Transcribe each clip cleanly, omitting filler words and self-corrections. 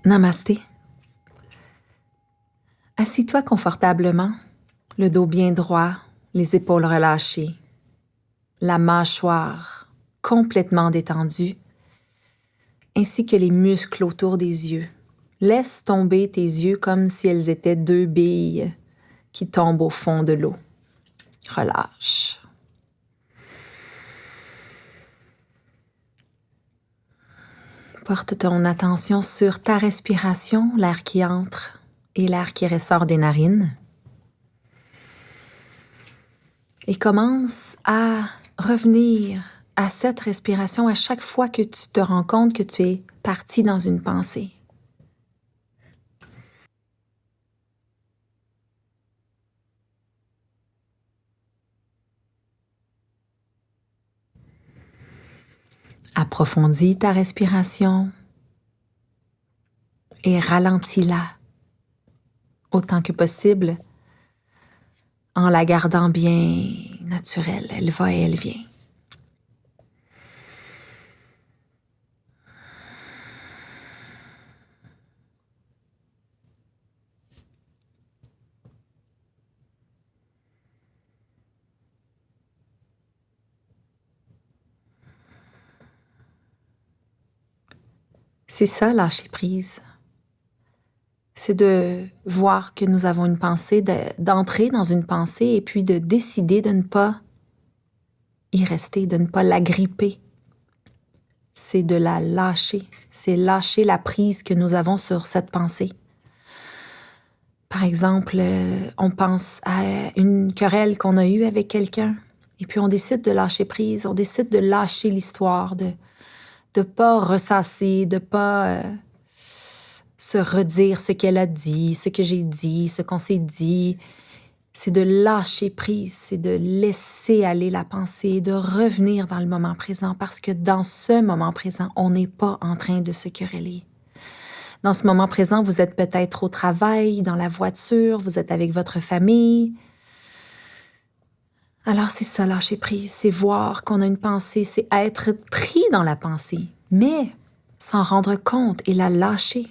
Namasté. Assis-toi confortablement, le dos bien droit, les épaules relâchées, la mâchoire complètement détendue, ainsi que les muscles autour des yeux. Laisse tomber tes yeux comme si elles étaient 2 billes qui tombent au fond de l'eau. Relâche. Porte ton attention sur ta respiration, l'air qui entre et l'air qui ressort des narines. Et commence à revenir à cette respiration à chaque fois que tu te rends compte que tu es parti dans une pensée. Approfondis ta respiration et ralentis-la autant que possible en la gardant bien naturelle. Elle va et elle vient. C'est ça, lâcher prise. C'est de voir que nous avons une pensée, d'entrer dans une pensée et puis de décider de ne pas y rester, de ne pas l'agripper. C'est de la lâcher. C'est lâcher la prise que nous avons sur cette pensée. Par exemple, on pense à une querelle qu'on a eue avec quelqu'un et puis on décide de lâcher prise, on décide de lâcher l'histoire, de ne pas ressasser, de ne pas se redire ce qu'elle a dit, ce que j'ai dit, ce qu'on s'est dit. C'est de lâcher prise, c'est de laisser aller la pensée, de revenir dans le moment présent parce que dans ce moment présent, on n'est pas en train de se quereller. Dans ce moment présent, vous êtes peut-être au travail, dans la voiture, vous êtes avec votre famille. Alors c'est ça, lâcher prise, c'est voir qu'on a une pensée, c'est être pris dans la pensée, mais s'en rendre compte et la lâcher.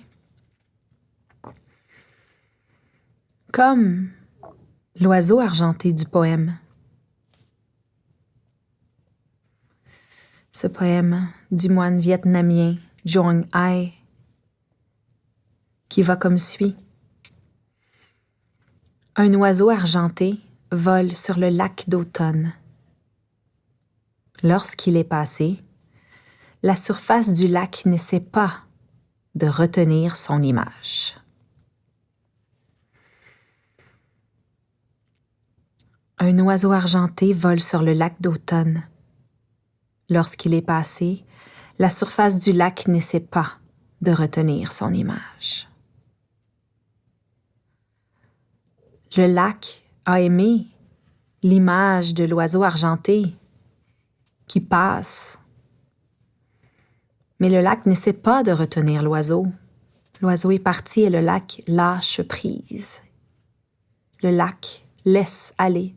Comme l'oiseau argenté du poème. Ce poème du moine vietnamien Duong Ai qui va comme suit. Un oiseau argenté vole sur le lac d'automne. Lorsqu'il est passé, la surface du lac n'essaie pas de retenir son image. Un oiseau argenté vole sur le lac d'automne. Lorsqu'il est passé, la surface du lac n'essaie pas de retenir son image. Le lac a aimé l'image de l'oiseau argenté qui passe. Mais le lac n'essaie pas de retenir l'oiseau. L'oiseau est parti et le lac lâche prise. Le lac laisse aller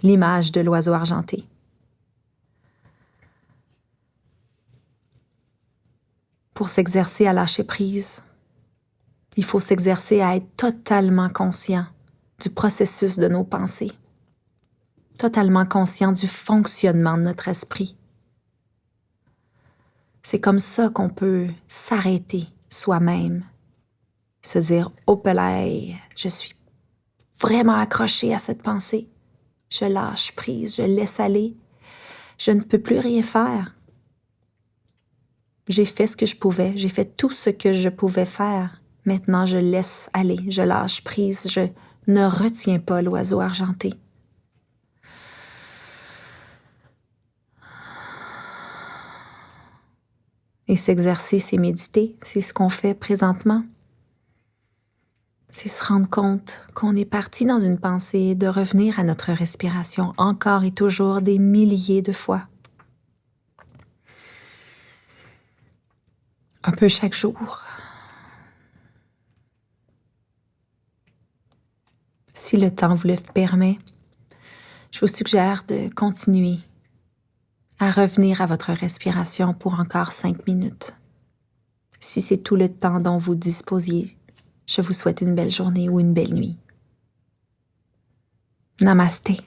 l'image de l'oiseau argenté. Pour s'exercer à lâcher prise, il faut s'exercer à être totalement conscient du processus de nos pensées, totalement conscient du fonctionnement de notre esprit. C'est comme ça qu'on peut s'arrêter soi-même, se dire « Oh pelaye, je suis vraiment accroché à cette pensée. Je lâche prise, je laisse aller. Je ne peux plus rien faire. J'ai fait ce que je pouvais, j'ai fait tout ce que je pouvais faire. Maintenant, je laisse aller, je lâche prise, je ne retiens pas l'oiseau argenté. » Et s'exercer, c'est méditer, c'est ce qu'on fait présentement. C'est se rendre compte qu'on est parti dans une pensée, de revenir à notre respiration encore et toujours des milliers de fois. Un peu chaque jour. Si le temps vous le permet, je vous suggère de continuer à revenir à votre respiration pour encore 5 minutes. Si c'est tout le temps dont vous disposiez, je vous souhaite une belle journée ou une belle nuit. Namasté.